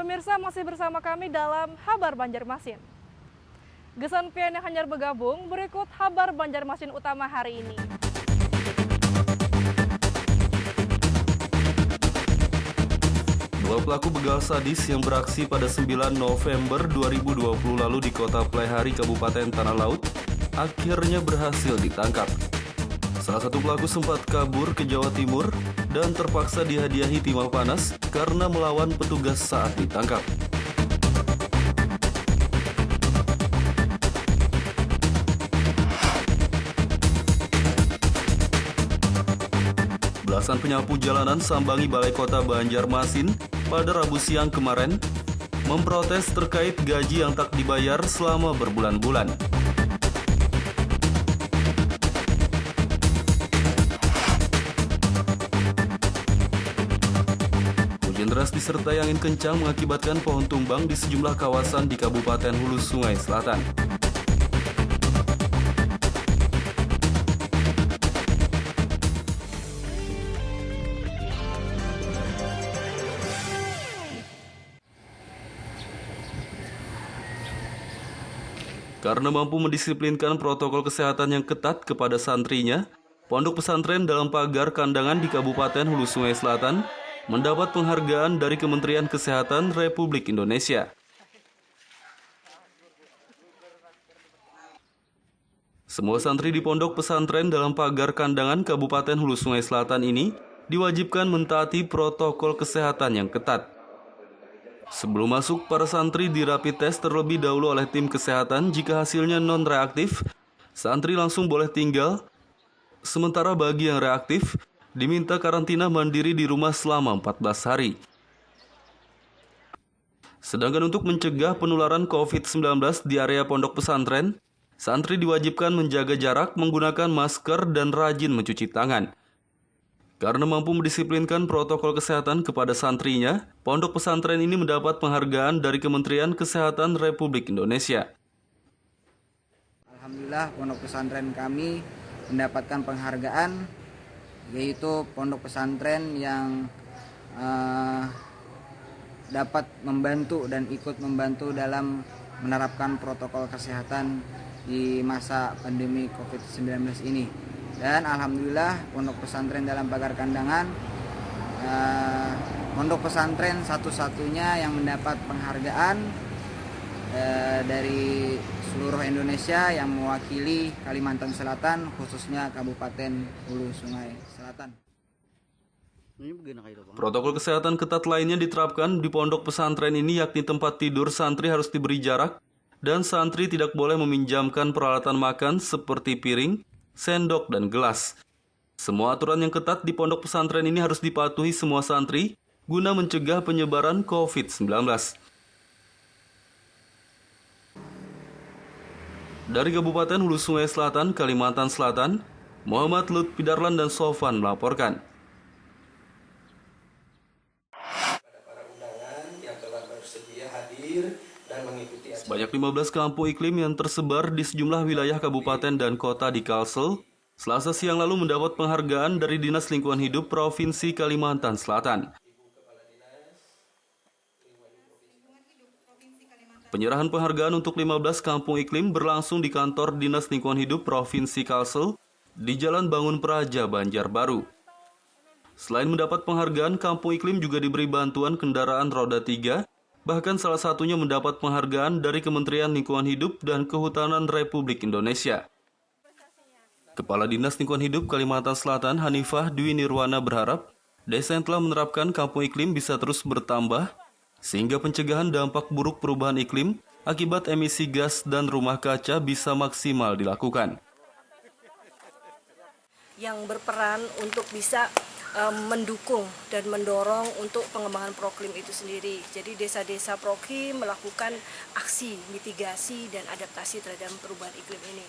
Pemirsa masih bersama kami dalam Habar Banjarmasin. Gesan pian yang hanyar bergabung, berikut Habar Banjarmasin utama hari ini. Dua pelaku begal sadis yang beraksi pada 9 November 2020 lalu di kota Plehari, Kabupaten Tanah Laut, akhirnya berhasil ditangkap. Salah satu pelaku sempat kabur ke Jawa Timur dan terpaksa dihadiahi timah panas karena melawan petugas saat ditangkap. Belasan penyapu jalanan sambangi Balai Kota Banjarmasin pada Rabu siang kemarin memprotes terkait gaji yang tak dibayar selama berbulan-bulan. Hujan deras disertai angin kencang mengakibatkan pohon tumbang di sejumlah kawasan di Kabupaten Hulu Sungai Selatan. Karena mampu mendisiplinkan protokol kesehatan yang ketat kepada santrinya, Pondok Pesantren dalam pagar kandangan di Kabupaten Hulu Sungai Selatan mendapat penghargaan dari Kementerian Kesehatan Republik Indonesia. Semua santri di Pondok Pesantren dalam pagar kandangan Kabupaten Hulu Sungai Selatan ini diwajibkan mentaati protokol kesehatan yang ketat. Sebelum masuk, para santri di rapid test terlebih dahulu oleh tim kesehatan. Jika hasilnya non-reaktif, santri langsung boleh tinggal. Sementara bagi yang reaktif, diminta karantina mandiri di rumah selama 14 hari. Sedangkan untuk mencegah penularan COVID-19 di area pondok pesantren, santri diwajibkan menjaga jarak, menggunakan masker, dan rajin mencuci tangan. Karena mampu mendisiplinkan protokol kesehatan kepada santrinya, pondok pesantren ini mendapat penghargaan dari Kementerian Kesehatan Republik Indonesia. Alhamdulillah, pondok pesantren kami mendapatkan penghargaan, yaitu pondok pesantren yang dapat membantu dan ikut membantu dalam menerapkan protokol kesehatan di masa pandemi COVID-19 ini. Dan alhamdulillah, pondok pesantren dalam pagar kandangan pondok pesantren satu-satunya yang mendapat penghargaan dari seluruh Indonesia yang mewakili Kalimantan Selatan, khususnya Kabupaten Hulu Sungai Selatan. Protokol kesehatan ketat lainnya diterapkan di pondok pesantren ini, yakni tempat tidur santri harus diberi jarak dan santri tidak boleh meminjamkan peralatan makan seperti piring, sendok, dan gelas. Semua aturan yang ketat di pondok pesantren ini harus dipatuhi semua santri guna mencegah penyebaran COVID-19. Dari Kabupaten Hulu Sungai Selatan, Kalimantan Selatan, Muhammad Lutfi Darlan dan Sofan melaporkan. Sebanyak 15 kampung iklim yang tersebar di sejumlah wilayah kabupaten dan kota di Kalsel, Selasa siang lalu mendapat penghargaan dari Dinas Lingkungan Hidup Provinsi Kalimantan Selatan. Penyerahan penghargaan untuk 15 kampung iklim berlangsung di kantor Dinas Lingkungan Hidup Provinsi Kalsel di Jalan Bangun Praja, Banjarbaru. Selain mendapat penghargaan, kampung iklim juga diberi bantuan kendaraan roda 3. Bahkan salah satunya mendapat penghargaan dari Kementerian Lingkungan Hidup dan Kehutanan Republik Indonesia. Kepala Dinas Lingkungan Hidup Kalimantan Selatan, Hanifah Dwi Nirwana, berharap desa yang telah menerapkan kampung iklim bisa terus bertambah, sehingga pencegahan dampak buruk perubahan iklim akibat emisi gas dan rumah kaca bisa maksimal dilakukan. Yang berperan untuk bisa mendukung dan mendorong untuk pengembangan Proklim itu sendiri. Jadi desa-desa Proklim melakukan aksi mitigasi dan adaptasi terhadap perubahan iklim ini.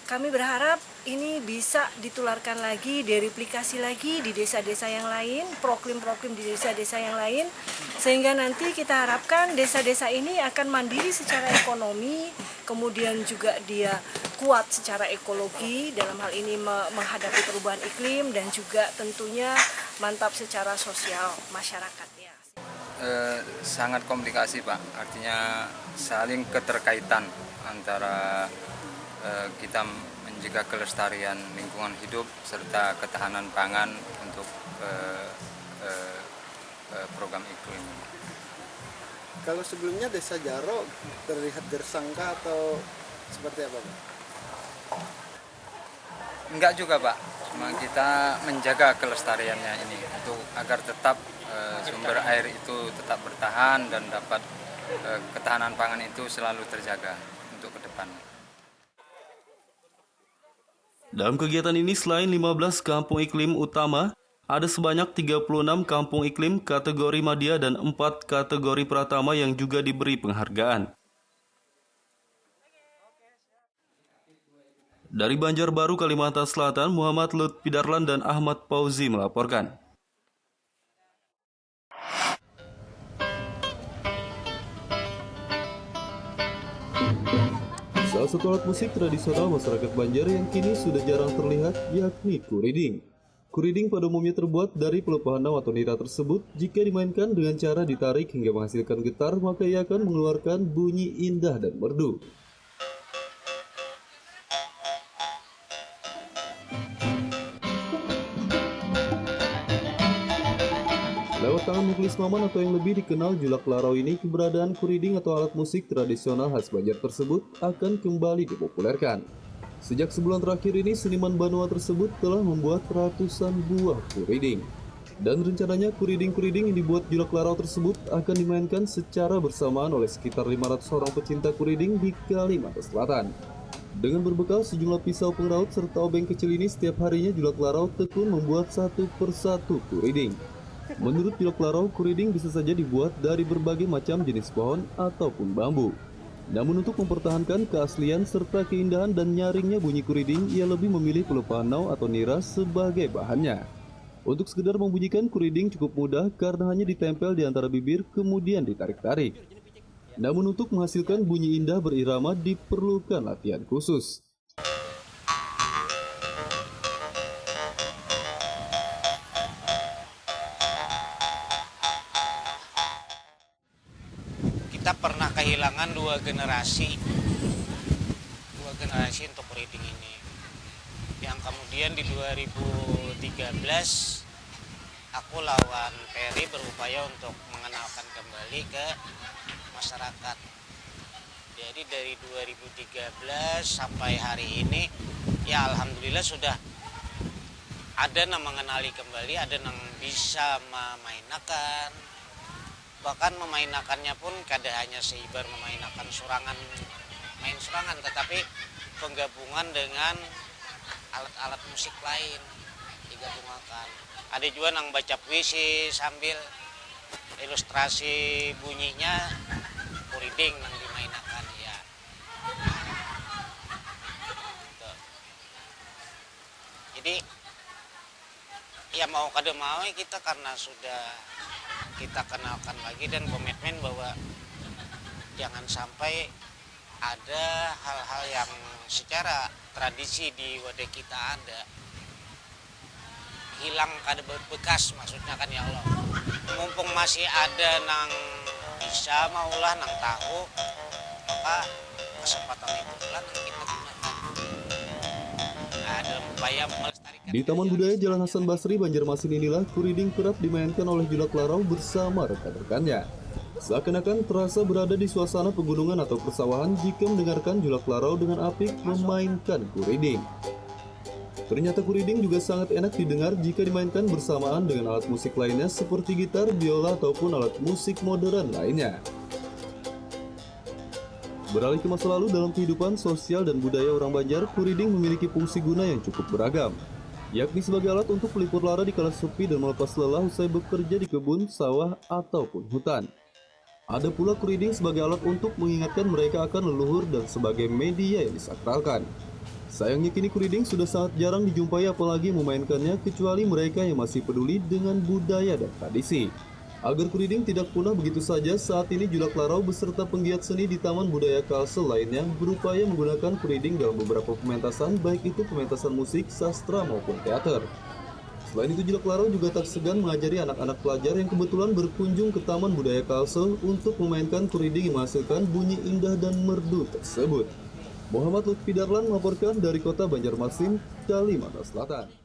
Kami berharap ini bisa ditularkan lagi, direplikasi lagi di desa-desa yang lain, Proklim-Proklim di desa-desa yang lain, sehingga nanti kita harapkan desa-desa ini akan mandiri secara ekonomi, kemudian juga dia kuat secara ekologi dalam hal ini menghadapi perubahan iklim, dan juga tentunya mantap secara sosial masyarakatnya. sangat komplikasi Pak, artinya saling keterkaitan antara kita menjaga kelestarian lingkungan hidup serta ketahanan pangan untuk program iklim. Kalau sebelumnya Desa Jaro terlihat gersangkah atau seperti apa Pak? Enggak juga Pak, cuma kita menjaga kelestariannya ini untuk agar tetap sumber air itu tetap bertahan dan dapat ketahanan pangan itu selalu terjaga untuk ke depan. Dalam kegiatan ini selain 15 kampung iklim utama, ada sebanyak 36 kampung iklim kategori Madya dan 4 kategori Pratama yang juga diberi penghargaan. Dari Banjarbaru, Kalimantan Selatan, Muhammad Lutfi Darlan dan Ahmad Fauzi melaporkan. Salah satu alat musik tradisional masyarakat Banjar yang kini sudah jarang terlihat yakni kuriding. Kuriding pada umumnya terbuat dari pelepah enam atau nira tersebut. Jika dimainkan dengan cara ditarik hingga menghasilkan getar, maka ia akan mengeluarkan bunyi indah dan merdu. Lewat tangan Muklis Maman atau yang lebih dikenal Julak Larau ini, keberadaan kuriding atau alat musik tradisional khas Banjar tersebut akan kembali dipopulerkan. Sejak sebulan terakhir ini, seniman Banua tersebut telah membuat ratusan buah kuriding. Dan rencananya kuriding-kuriding yang dibuat Julak Larau tersebut akan dimainkan secara bersamaan oleh sekitar 500 orang pecinta kuriding di Kalimantan Selatan. Dengan berbekal sejumlah pisau pengraut serta obeng kecil ini, setiap harinya Julak Larau tekun membuat satu persatu kuriding. Menurut Julak Larau, kuriding bisa saja dibuat dari berbagai macam jenis pohon ataupun bambu. Namun untuk mempertahankan keaslian serta keindahan dan nyaringnya bunyi kuriding, ia lebih memilih pelepah nau atau nira sebagai bahannya. Untuk sekedar membunyikan kuriding cukup mudah karena hanya ditempel di antara bibir kemudian ditarik-tarik. Namun untuk menghasilkan bunyi indah berirama diperlukan latihan khusus. Kita pernah kehilangan dua generasi untuk kuriding ini, yang kemudian di 2013 aku lawan Peri berupaya untuk mengenalkan kembali ke masyarakat. Jadi dari 2013 sampai hari ini ya alhamdulillah sudah ada yang mengenali kembali, ada yang bisa memainkan. Bahkan memainakannya pun kada hanya seibar memainakan main surangan, tetapi penggabungan dengan alat-alat musik lain digabungkan. Ada juga yang baca puisi sambil ilustrasi bunyinya kuriding yang dimainkan ya. Gitu. Jadi ya mau kada mau kita karena sudah kita kenalkan lagi dan komitmen bahwa jangan sampai ada hal-hal yang secara tradisi di wadah kita ada hilang kada berbekas, maksudnya kan ya Allah. Mumpung masih ada nang bisa maulah nang tahu, maka kesempatan itu lah kita gunakan. Nah, dalam upaya melestarikan. Di Taman Budaya Jalan Hasan Basri, Banjarmasin inilah kuriding kerap dimainkan oleh Julak Larau bersama rekan-rekannya. Seakan-akan terasa berada di suasana pegunungan atau persawahan jika mendengarkan Julak Larau dengan apik memainkan kuriding. Ternyata kuriding juga sangat enak didengar jika dimainkan bersamaan dengan alat musik lainnya seperti gitar, biola, ataupun alat musik modern lainnya. Beralih ke masa lalu dalam kehidupan sosial dan budaya orang Banjar, kuriding memiliki fungsi guna yang cukup beragam, yakni sebagai alat untuk pelipur lara di kala sepi dan melepas lelah usai bekerja di kebun, sawah, ataupun hutan. Ada pula kuriding sebagai alat untuk mengingatkan mereka akan leluhur dan sebagai media yang disakralkan. Sayangnya kini kuriding sudah sangat jarang dijumpai apalagi memainkannya kecuali mereka yang masih peduli dengan budaya dan tradisi. Agar kuriding tidak punah begitu saja, saat ini Julak Larau beserta penggiat seni di Taman Budaya Kalsel lainnya berupaya menggunakan kuriding dalam beberapa pementasan, baik itu pementasan musik, sastra maupun teater. Selain itu, Jilak Laro juga tak segan mengajari anak-anak pelajar yang kebetulan berkunjung ke Taman Budaya Kalsel untuk memainkan kuriding yang menghasilkan bunyi indah dan merdu tersebut. Muhammad Lutfi Darlan melaporkan dari kota Banjarmasin, Kalimantan Selatan.